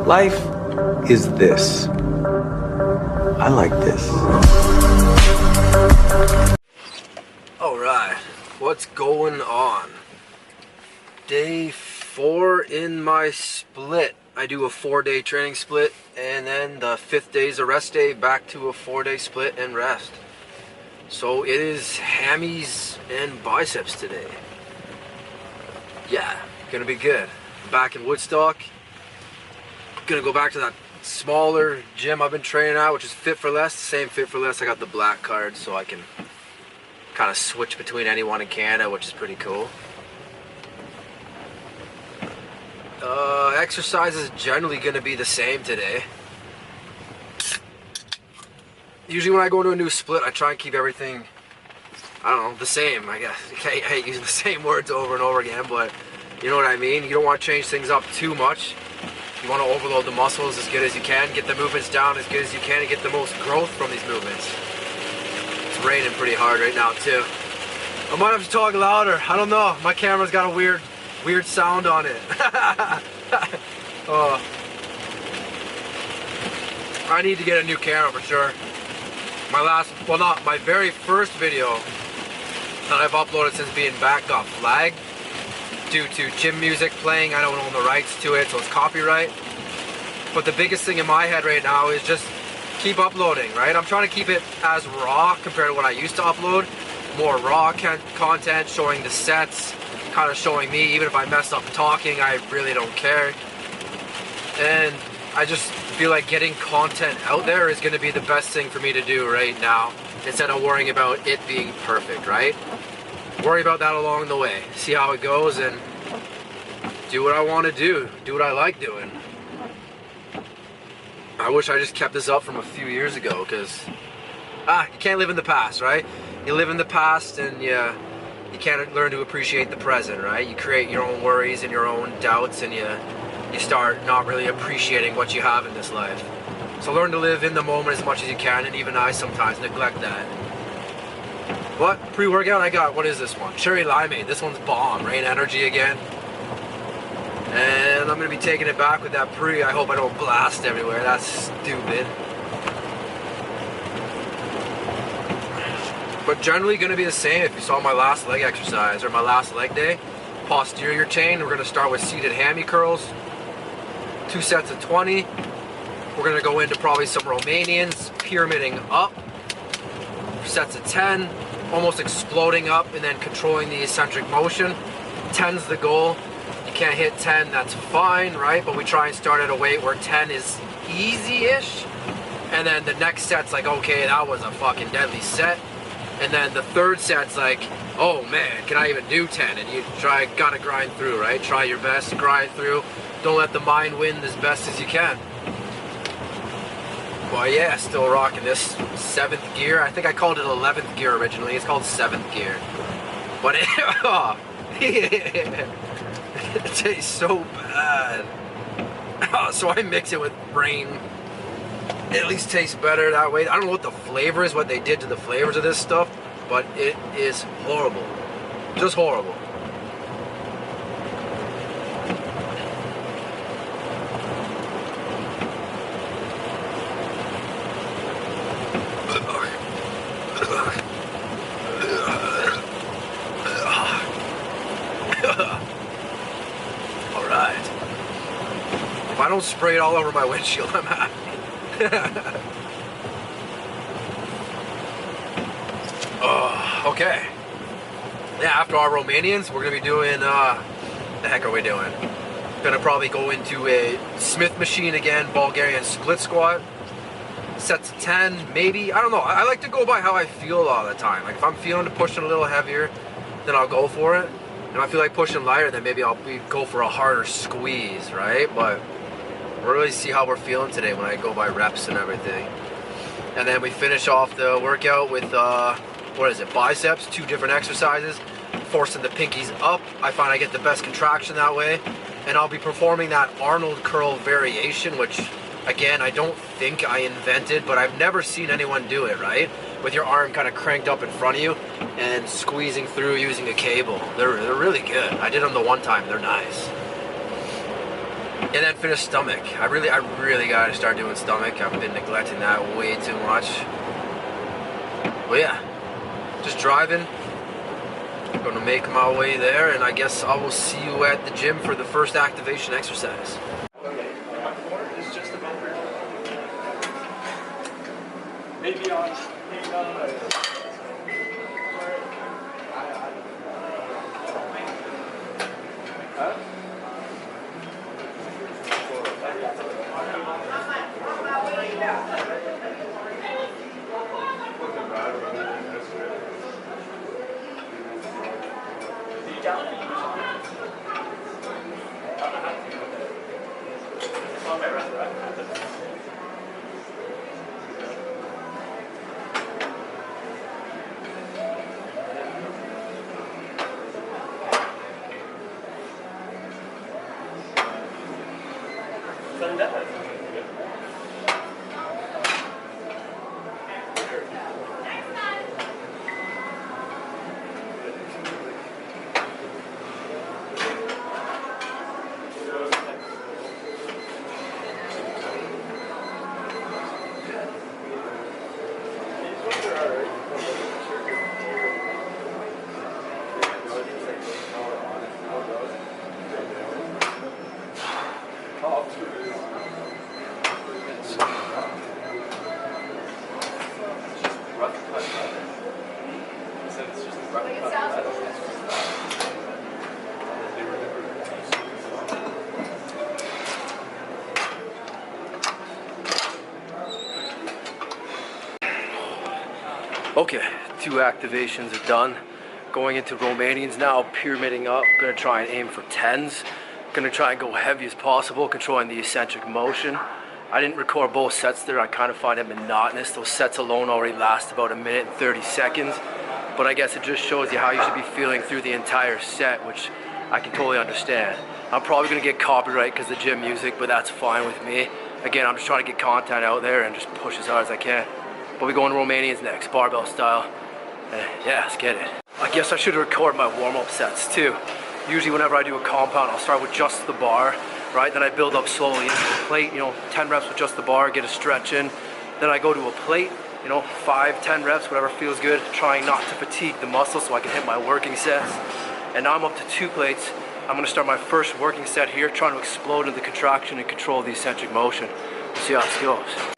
Life is this. I like this. Alright, what's going on? Day 4 in my split. I do a 4-day training split, and then the 5th day is a rest day, back to a 4-day split and rest. So it is hammies and biceps today. Yeah, gonna be good. Back in Woodstock. Gonna go back to that smaller gym I've been training at, which is Fit for Less. Same Fit for Less. I got the black card, so I can kind of switch between anyone in Canada, which is pretty cool. Exercise is generally going to be the same today. Usually when I go into a new split, I try and keep everything, I don't know, the same, I guess. I hate using the same words over and over again, but you know what I mean? You don't want to change things up too much. You want to overload the muscles as good as you can, get the movements down as good as you can, and get the most growth from these movements. It's raining pretty hard right now too. I might have to talk louder. I don't know. My camera's got a weird sound on it. I need to get a new camera for sure. My very first video that I've uploaded since being back got flagged due to gym music playing. I don't own the rights to it, so it's copyright. But the biggest thing in my head right now is just keep uploading, right? I'm trying to keep it as raw compared to what I used to upload. More raw content, showing the sets, kind of showing me, even if I mess up talking, I really don't care. And I just feel like getting content out there is going to be the best thing for me to do right now, instead of worrying about it being perfect, right? Worry about that along the way, see how it goes, and do what I want to do what I like doing. I wish I just kept this up from a few years ago, because you can't live in the past, right? You live in the past and you can't learn to appreciate the present, right? You create your own worries and your own doubts, and you start not really appreciating what you have in this life. So learn to live in the moment as much as you can, and even I sometimes neglect that. What? Pre-workout I got, what is this one? Cherry Limeade. This one's bomb. Rain Energy again. And I'm going to be taking it back with that pre. I hope I don't blast everywhere. That's stupid. But generally going to be the same. If you saw my last leg exercise or my last leg day, posterior chain, we're going to start with seated hammy curls. 2 sets of 20. We're going to go into probably some Romanians, pyramiding up. Sets of 10, almost exploding up and then controlling the eccentric motion. 10's the goal. You can't hit 10, that's fine, right? But we try and start at a weight where 10 is easy-ish. And then the next set's like, okay, that was a fucking deadly set. And then the third set's like, oh man, can I even do 10? And you gotta grind through, right? Try your best, grind through. Don't let the mind win as best as you can. Well, yeah, still rocking this 7th gear. I think I called it 11th gear originally. It's called 7th gear. But it tastes so bad. So I mix it with Rain. It at least tastes better that way. I don't know what the flavor is, what they did to the flavors of this stuff, but it is horrible. Just horrible. Alright. If I don't spray it all over my windshield, I'm happy. Okay. Yeah, after our Romanians, we're going to be doing, the heck are we doing? Going to probably go into a Smith machine again, Bulgarian split squat. Sets of 10, maybe. I don't know. I like to go by how I feel a lot of the time. Like if I'm feeling to push it a little heavier, then I'll go for it. And if I feel like pushing lighter, then maybe I'll go for a harder squeeze, right? But we'll really see how we're feeling today when I go by reps and everything. And then we finish off the workout with, biceps, 2 different exercises, forcing the pinkies up. I find I get the best contraction that way. And I'll be performing that Arnold curl variation, which, again, I don't think I invented, but I've never seen anyone do it, right? With your arm kind of cranked up in front of you and squeezing through using a cable. They're really good. I did them the one time. They're nice. And then finish stomach. I really gotta start doing stomach. I've been neglecting that way too much. But yeah, just driving. Gonna make my way there, and I guess I will see you at the gym for the first activation exercise. Maybe on Okay, 2 activations are done. Going into Romanians now, pyramiding up. Gonna try and aim for 10s. Gonna try and go heavy as possible, controlling the eccentric motion. I didn't record both sets there. I kind of find it monotonous. Those sets alone already last about 1 minute and 30 seconds. But I guess it just shows you how you should be feeling through the entire set, which I can totally understand. I'm probably gonna get copyright because of the gym music, but that's fine with me. Again, I'm just trying to get content out there and just push as hard as I can. But we're going to Romanians next, barbell style. Yeah, let's get it. I guess I should record my warm-up sets too. Usually whenever I do a compound, I'll start with just the bar, right? Then I build up slowly into the plate, 10 reps with just the bar, get a stretch in. Then I go to a plate, 5, 10 reps, whatever feels good, trying not to fatigue the muscle so I can hit my working sets. And now I'm up to 2 plates. I'm gonna start my first working set here, trying to explode into the contraction and control the eccentric motion. We'll see how this goes.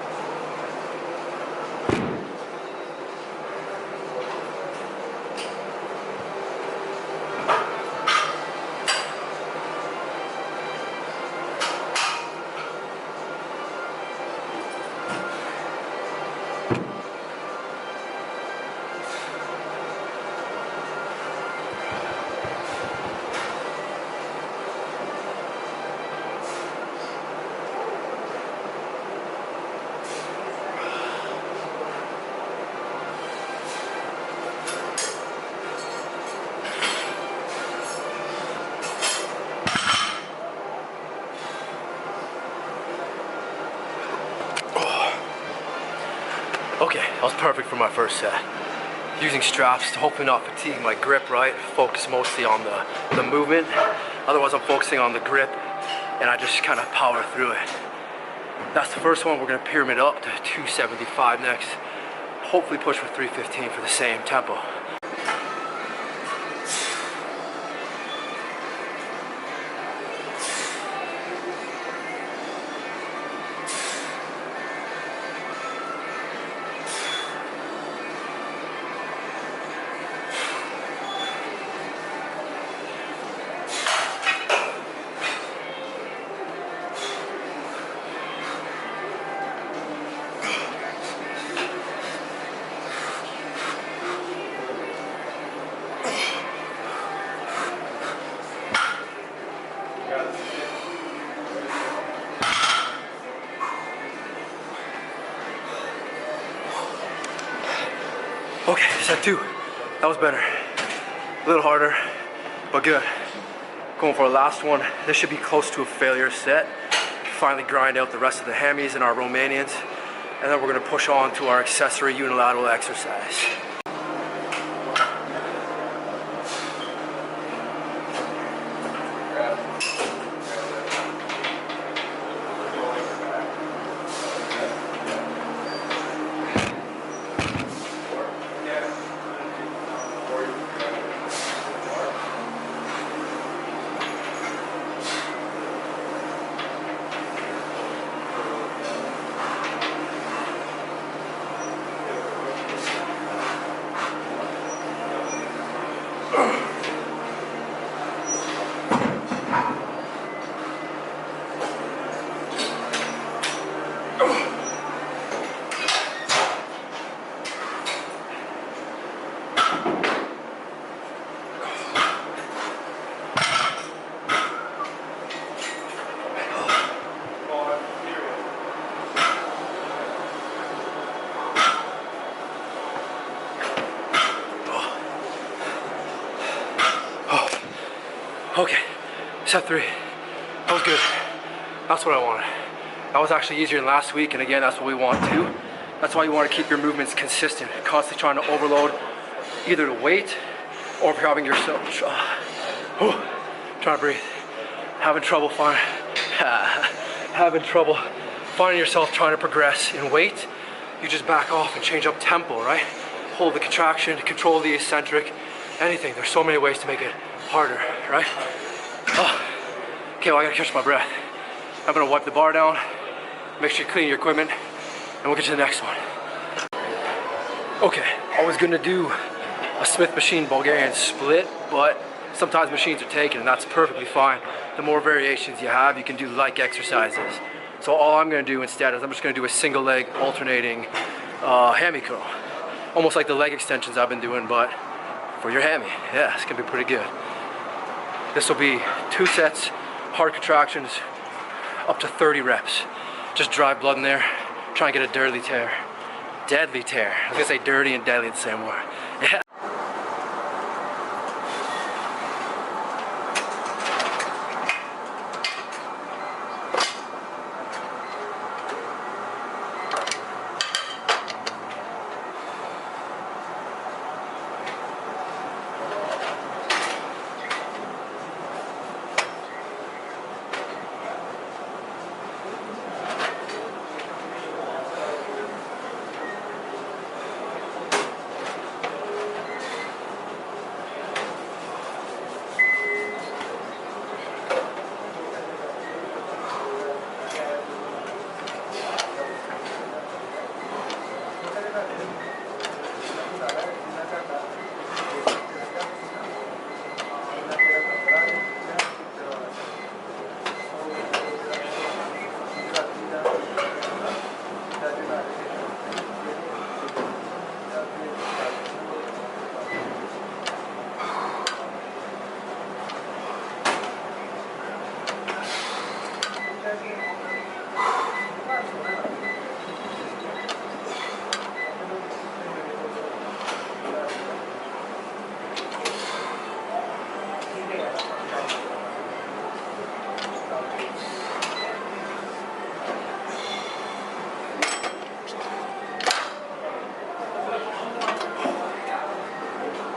Okay, that was perfect for my first set. Using straps to hopefully not fatigue my grip, right? Focus mostly on the movement. Otherwise I'm focusing on the grip and I just kind of power through it. That's the first one. We're gonna pyramid up to 275 next. Hopefully push for 315 for the same tempo. Okay, set 2. That was better. A little harder, but good. Going for a last one. This should be close to a failure set. Finally grind out the rest of the hammies and our Romanians. And then we're gonna push on to our accessory unilateral exercise. Okay, set 3. That was good. That's what I wanted. That was actually easier than last week, and again, that's what we want too. That's why you want to keep your movements consistent, constantly trying to overload either the weight or if you're having yourself, trying to breathe, having trouble finding yourself trying to progress in weight, you just back off and change up tempo, right? Hold the contraction, control the eccentric, anything. There's so many ways to make it harder, right? Okay, well, I gotta catch my breath. I'm gonna wipe the bar down, make sure you clean your equipment, and we'll get to the next one. Okay, I was gonna do a Smith machine Bulgarian split, but sometimes machines are taken, and that's perfectly fine. The more variations you have, you can do like exercises. So all I'm gonna do instead is I'm just gonna do a single leg alternating hammy curl. Almost like the leg extensions I've been doing, but for your hammy. Yeah, it's gonna be pretty good. This will be 2 sets, hard contractions, up to 30 reps. Just drive blood in there, try and get a deadly tear. Deadly tear. I was gonna say dirty and deadly the same word. Yeah.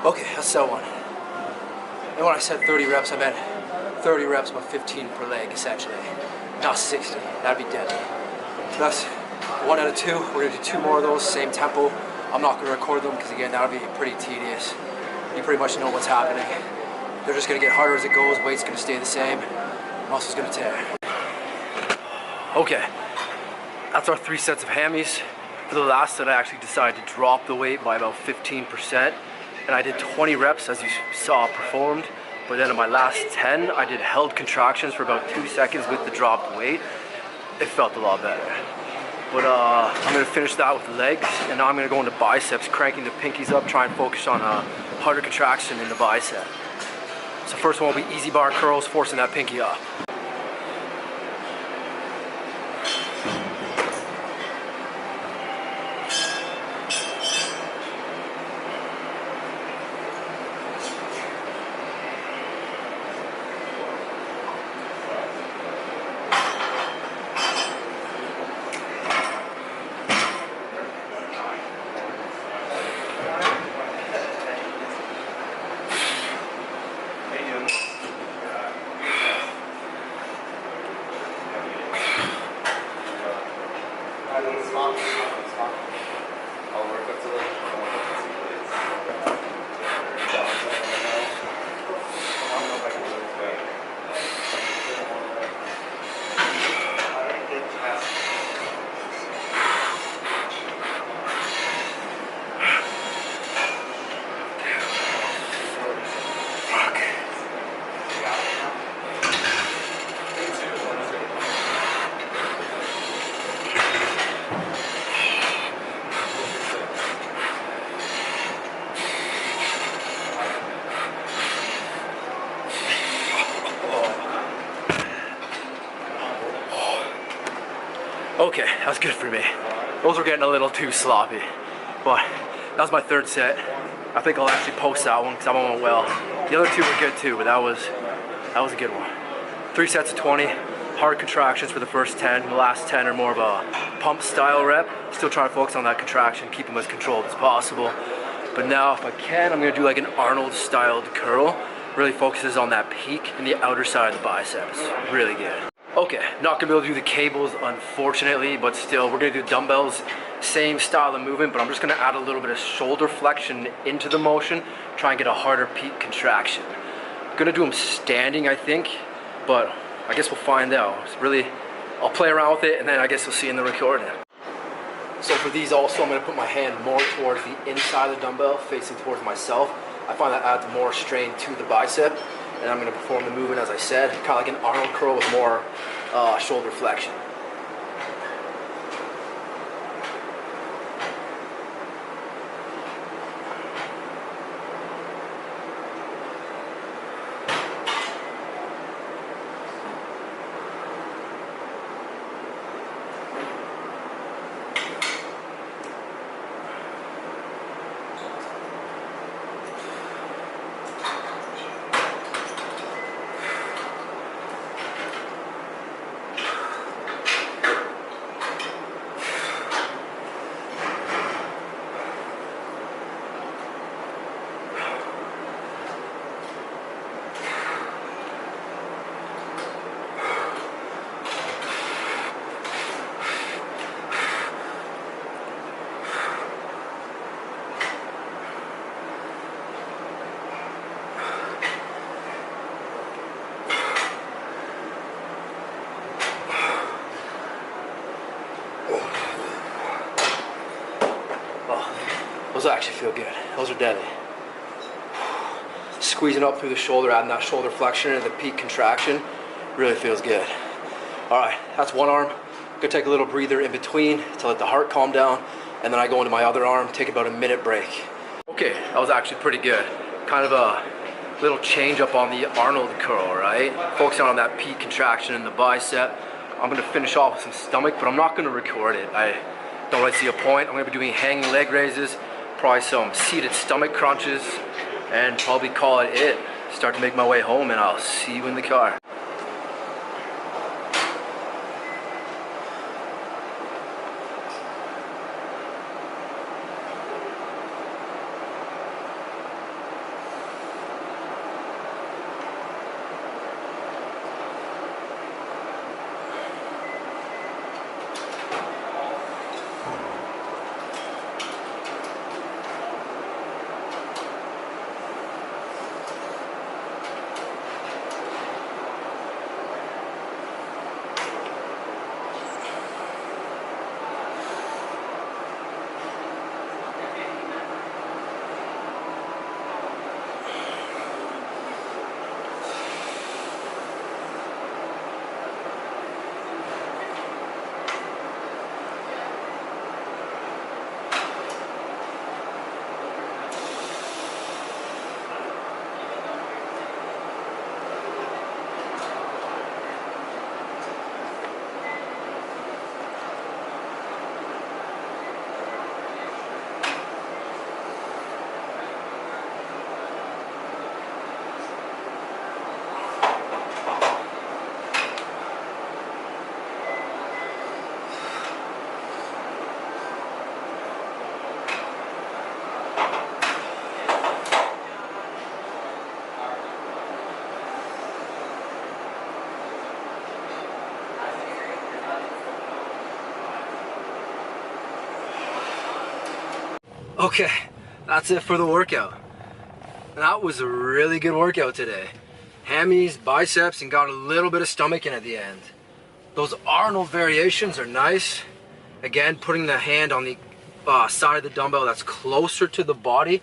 Okay, that's that one. And when I said 30 reps, I meant 30 reps by 15 per leg, essentially. Not 60, that'd be deadly. So that's 1 out of 2. We're gonna do 2 more of those, same tempo. I'm not gonna record them because again, that would be pretty tedious. You pretty much know what's happening. They're just gonna get harder as it goes, weight's gonna stay the same, muscle's gonna tear. Okay, that's our 3 sets of hammies. For the last set, I actually decided to drop the weight by about 15%. And I did 20 reps as you saw performed, but then in my last 10, I did held contractions for about 2 seconds with the dropped weight. It felt a lot better. But I'm gonna finish that with legs, and now I'm gonna go into biceps, cranking the pinkies up, try and focus on a harder contraction in the bicep. So first one will be easy bar curls, forcing that pinky up. Okay, that's good for me. Those were getting a little too sloppy, but that was my 3rd set. I think I'll actually post that one because that one went well. The other 2 were good too, but that That was a good one. 3 sets of 20, hard contractions for the first 10. The last 10 are more of a pump style rep. Still trying to focus on that contraction, keep them as controlled as possible. But now if I can, I'm gonna do like an Arnold styled curl. Really focuses on that peak in the outer side of the biceps. Really good. Okay, not gonna be able to do the cables unfortunately, but still we're gonna do dumbbells, same style of movement, but I'm just gonna add a little bit of shoulder flexion into the motion, try and get a harder peak contraction. I'm gonna do them standing, I think, but I guess we'll find out. It's really, I'll play around with it and then I guess we'll see in the recording. So for these also, I'm gonna put my hand more towards the inside of the dumbbell, facing towards myself. I find that adds more strain to the bicep, and I'm gonna perform the movement as I said, kind of like an Arnold curl with more shoulder flexion. Those actually feel good. Those are deadly. Squeezing up through the shoulder, adding that shoulder flexion and the peak contraction, really feels good. All right, that's one arm. I'm gonna take a little breather in between to let the heart calm down, and then I go into my other arm, take about a minute break. Okay, that was actually pretty good. Kind of a little change up on the Arnold curl, right? Focusing on that peak contraction in the bicep. I'm gonna finish off with some stomach, but I'm not gonna record it. I don't really see a point. I'm gonna be doing hanging leg raises, probably some seated stomach crunches, and probably call it. Start to make my way home, and I'll see you in the car. Okay, that's it for the workout. That was a really good workout today. Hammies, biceps, and got a little bit of stomach in at the end. Those Arnold variations are nice. Again, putting the hand on the side of the dumbbell that's closer to the body.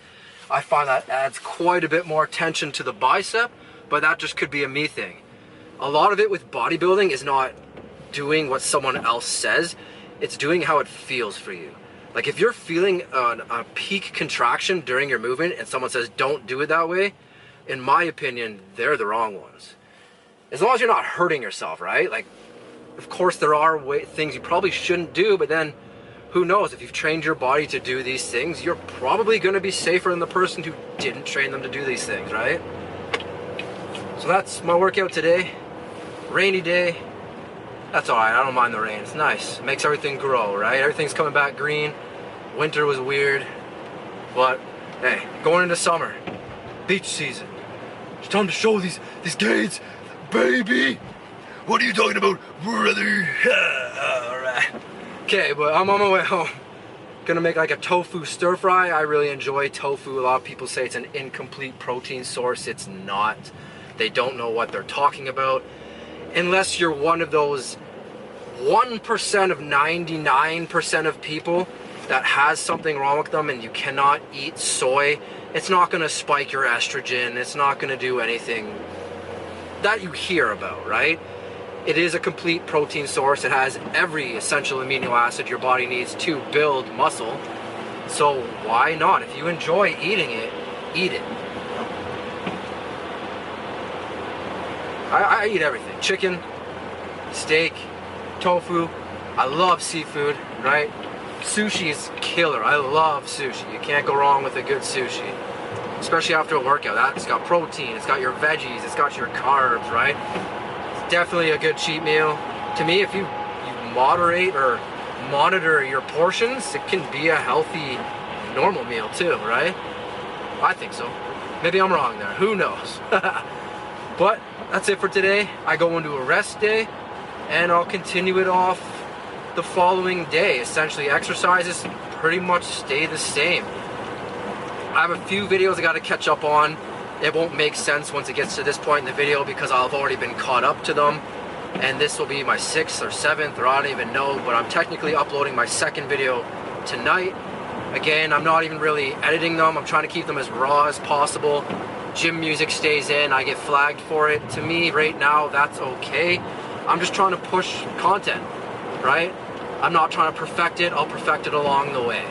I find that adds quite a bit more tension to the bicep, but that just could be a me thing. A lot of it with bodybuilding is not doing what someone else says, it's doing how it feels for you. Like if you're feeling a peak contraction during your movement and someone says don't do it that way, in my opinion, they're the wrong ones. As long as you're not hurting yourself, right? Like, of course there are things you probably shouldn't do, but then who knows, if you've trained your body to do these things, you're probably gonna be safer than the person who didn't train them to do these things, right? So that's my workout today. Rainy day. That's alright, I don't mind the rain. It's nice. It makes everything grow, right? Everything's coming back green. Winter was weird. But hey, going into summer. Beach season. It's time to show these gains, baby. What are you talking about, brother? Alright. Okay, but I'm on my way home. Gonna make like a tofu stir fry. I really enjoy tofu. A lot of people say it's an incomplete protein source. It's not. They don't know what they're talking about. Unless you're one of those 1% of 99% of people that has something wrong with them and you cannot eat soy, it's not gonna spike your estrogen. It's not gonna do anything that you hear about, right? It is a complete protein source. It has every essential amino acid your body needs to build muscle. So why not? If you enjoy eating it, eat it. I eat everything. Chicken, steak, tofu. I love seafood, right? Sushi is killer. I love sushi. You can't go wrong with a good sushi. Especially after a workout. That's got protein, it's got your veggies, it's got your carbs, right? Definitely a good cheat meal. To me, if you moderate or monitor your portions, it can be a healthy, normal meal too, right? I think so. Maybe I'm wrong there. Who knows? But that's it for today. I go into a rest day, and I'll continue it off the following day. Essentially, exercises pretty much stay the same. I have a few videos I got to catch up on. It won't make sense once it gets to this point in the video because I've already been caught up to them, and this will be my 6th or 7th, or I don't even know, but I'm technically uploading my 2nd video tonight. Again, I'm not even really editing them. I'm trying to keep them as raw as possible. Gym music stays in, I get flagged for it. To me right now, that's okay. I'm just trying to push content, right? I'm not trying to perfect it. I'll perfect it along the way,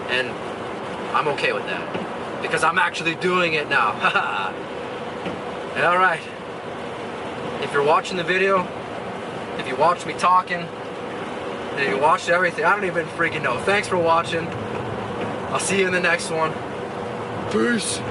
and I'm okay with that because I'm actually doing it now. All right, if you're watching the video, if you watched me talking, if you watched everything, I don't even freaking know. Thanks for watching. I'll see you in the next one. Peace.